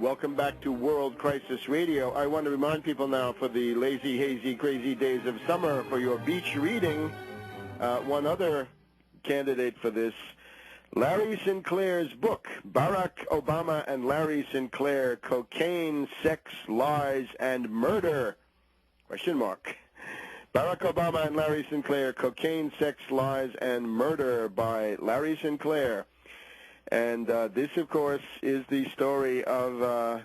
Welcome back to World Crisis Radio. I want to remind people now, for the lazy, hazy, crazy days of summer, for your beach reading, one other candidate for this, Larry Sinclair's book, Barack Obama and Larry Sinclair, Cocaine, Sex, Lies, and Murder, ? Barack Obama and Larry Sinclair, Cocaine, Sex, Lies, and Murder, by Larry Sinclair. And this, of course, is the story of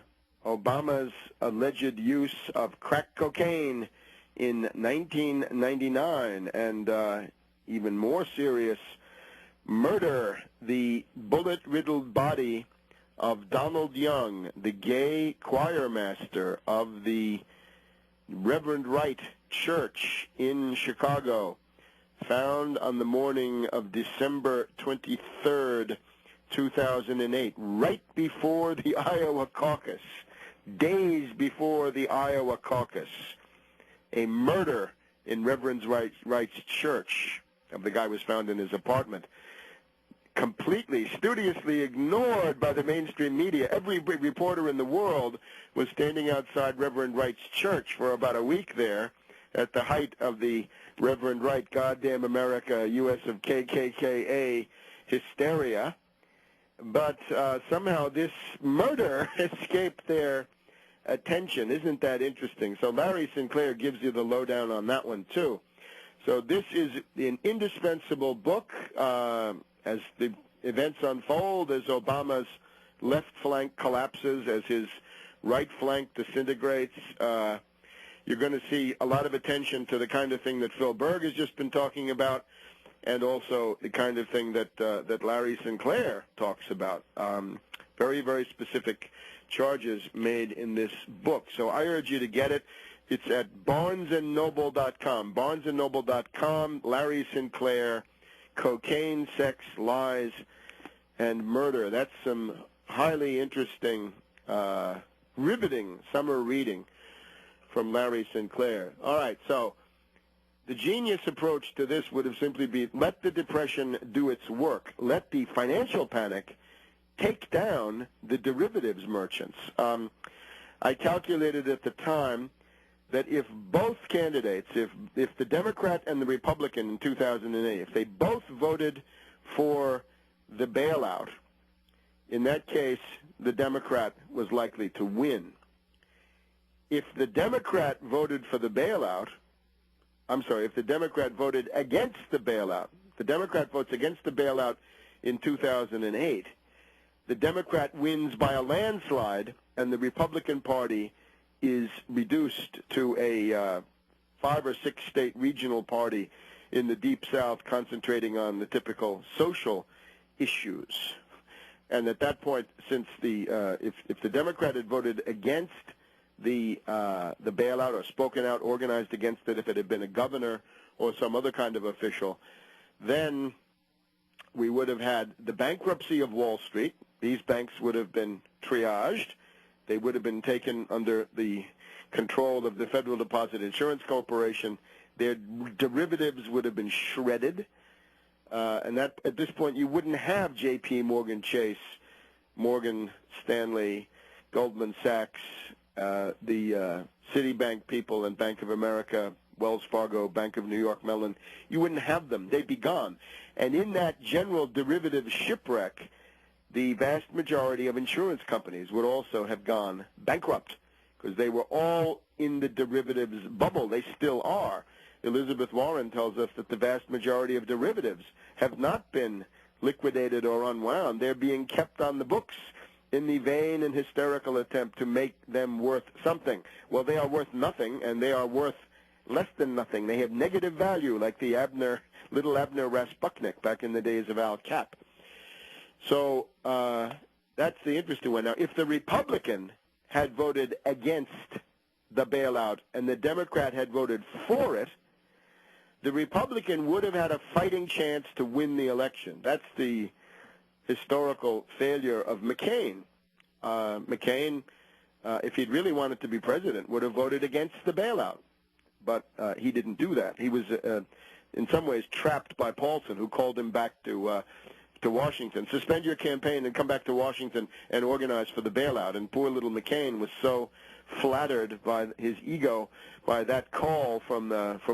Obama's alleged use of crack cocaine in 1999, and even more serious, murder, the bullet-riddled body of Donald Young, the gay choir master of the Reverend Wright Church in Chicago, found on the morning of December 23rd, 2008, right before the Iowa caucus, days before the Iowa caucus. A murder in Reverend Wright's church. The guy was found in his apartment. Completely, studiously ignored by the mainstream media. Every reporter in the world was standing outside Reverend Wright's church for about a week there at the height of the Reverend Wright, Goddamn America, U.S. of KKKA hysteria. But somehow this murder escaped their attention. Isn't that interesting? So Larry Sinclair gives you the lowdown on that one, too. So this is an indispensable book as the events unfold, as Obama's left flank collapses, as his right flank disintegrates. You're going to see a lot of attention to the kind of thing that Phil Berg has just been talking about, and also the kind of thing that Larry Sinclair talks about. Very, very specific charges made in this book. So I urge you to get it. It's at barnesandnoble.com. barnesandnoble.com, Larry Sinclair, Cocaine, Sex, Lies, and Murder. That's some highly interesting, riveting summer reading from Larry Sinclair. All right, so the genius approach to this would have simply been, let the Depression do its work. Let the financial panic take down the derivatives merchants. I calculated at the time that if both candidates, if the Democrat and the Republican in 2008, if they both voted for the bailout, in that case, the Democrat was likely to win. If the Democrat voted for the bailout, if the Democrat voted against the bailout, the Democrat votes against the bailout in 2008, the Democrat wins by a landslide, and the Republican Party is reduced to a 5 or 6 state regional party in the Deep South, concentrating on the typical social issues. And at that point, since if the Democrat had voted against the bailout, or spoken out, organized against it, if it had been a governor or some other kind of official, then we would have had the bankruptcy of Wall Street. These banks would have been triaged. They would have been taken under the control of the Federal Deposit Insurance Corporation. Their derivatives would have been shredded. And that, at this point, you wouldn't have J.P. Morgan Chase, Morgan Stanley, Goldman Sachs, the Citibank people, and Bank of America, Wells Fargo, Bank of New York Mellon. You wouldn't have them. They'd be gone. And in that general derivative shipwreck, the vast majority of insurance companies would also have gone bankrupt, because they were all in the derivatives bubble. They still are. Elizabeth Warren tells us that the vast majority of derivatives have not been liquidated or unwound. They're being kept on the books in the vain and hysterical attempt to make them worth something. Well, they are worth nothing, and they are worth less than nothing. They have negative value, like the little Abner Rasputnik back in the days of Al Cap. So that's the interesting one. Now, if the Republican had voted against the bailout and the Democrat had voted for it, the Republican would have had a fighting chance to win the election. That's the historical failure of McCain. McCain, if he'd really wanted to be president, would have voted against the bailout. But he didn't do that. He was, in some ways, trapped by Paulson, who called him back to to Washington, suspend your campaign and come back to Washington and organize for the bailout. And poor little McCain was so flattered by his ego by that call from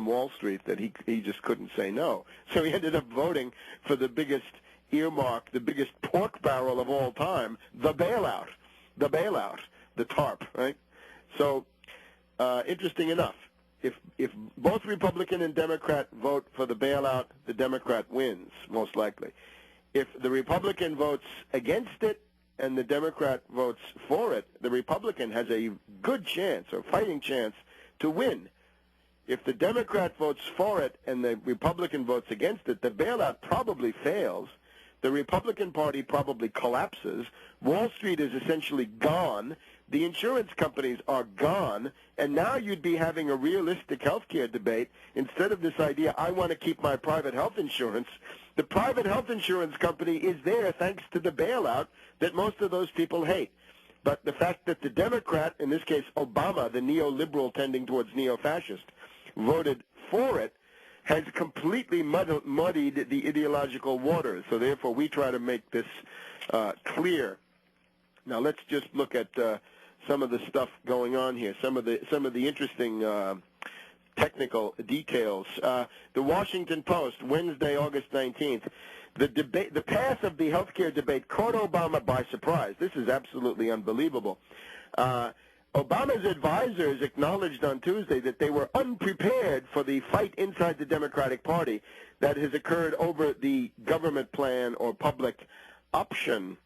Wall Street that he just couldn't say no. So he ended up voting for the biggest earmark, the biggest pork barrel of all time, the bailout, the TARP, right? So interesting enough, if both Republican and Democrat vote for the bailout, the Democrat wins, most likely. If the Republican votes against it and the Democrat votes for it, the Republican has a good chance or fighting chance to win. If the Democrat votes for it and the Republican votes against it, the bailout probably fails. The Republican Party probably collapses. Wall Street is essentially gone. The insurance companies are gone. And now you'd be having a realistic health care debate instead of this idea, I want to keep my private health insurance. The private health insurance company is there thanks to the bailout that most of those people hate. But the fact that the Democrat, in this case Obama, the neoliberal tending towards neo-fascist, voted for it, has completely muddied the ideological waters. So therefore, we try to make this clear. Now let's just look at some of the stuff going on here. Some of the interesting technical details. The Washington Post, Wednesday, August 19th. The path of the healthcare debate caught Obama by surprise. This is absolutely unbelievable. Obama's advisors acknowledged on Tuesday that they were unprepared for the fight inside the Democratic Party that has occurred over the government plan or public option.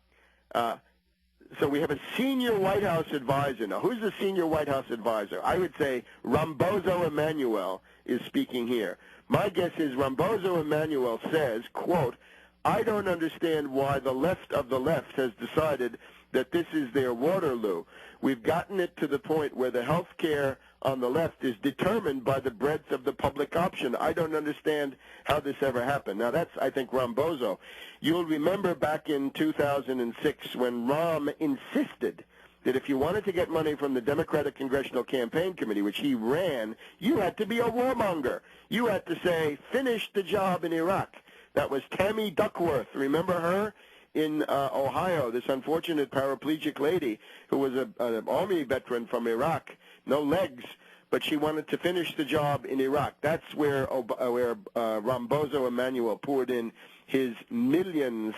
So we have a senior White House advisor. Now, who's the senior White House advisor? I would say Rambozo Emanuel is speaking here. My guess is Rambozo Emanuel says, quote, I don't understand why the left of the left has decided that this is their Waterloo. We've gotten it to the point where the health care on the left is determined by the breadth of the public option. I don't understand how this ever happened. Now, that's, I think, Rambozo. You'll remember back in 2006 when Rahm insisted that if you wanted to get money from the Democratic Congressional Campaign Committee, which he ran, you had to be a warmonger. You had to say, finish the job in Iraq. That was Tammy Duckworth. Remember her? In Ohio, this unfortunate paraplegic lady who was an Army veteran from Iraq, no legs, but she wanted to finish the job in Iraq. That's where Rambozo Emanuel poured in his millions.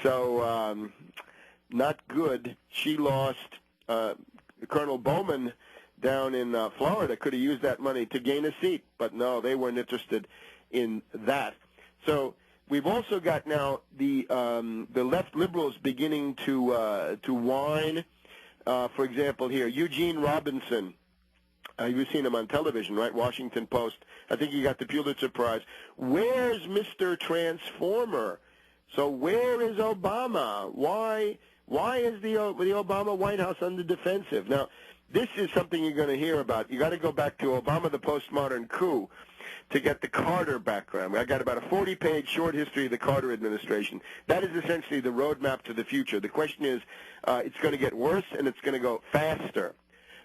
So not good. She lost. Colonel Bowman down in Florida could have used that money to gain a seat, but no, they weren't interested in that. So we've also got now the left liberals beginning to whine. For example, here Eugene Robinson. You've seen him on television, right? Washington Post. I think he got the Pulitzer Prize. Where's Mr. Transformer? So where is Obama? Why is the Obama White House on the defensive? Now, this is something you're going to hear about. You got to go back to Obama, the postmodern coup, to get the Carter background. I got about a 40-page short history of the Carter administration. That is essentially the roadmap to the future. The question is, it's going to get worse and it's going to go faster.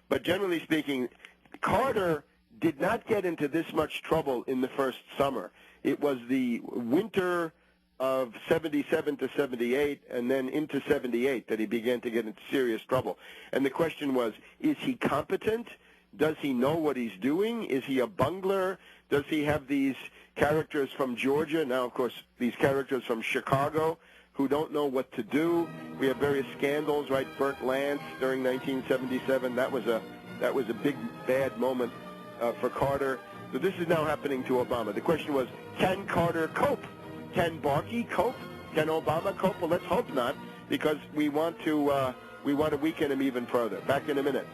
But generally speaking, Carter did not get into this much trouble in the first summer. It was the winter of 77 to 78 and then into 78 that he began to get into serious trouble. And the question was, is he competent? Does he know what he's doing? Is he a bungler? Does he have these characters from Georgia? Now, of course, these characters from Chicago who don't know what to do. We have various scandals, right? Burt Lance during 1977. That was a big, bad moment for Carter. So this is now happening to Obama. The question was, can Carter cope? Can Barkey cope? Can Obama cope? Well, let's hope not, because we want to weaken him even further. Back in a minute.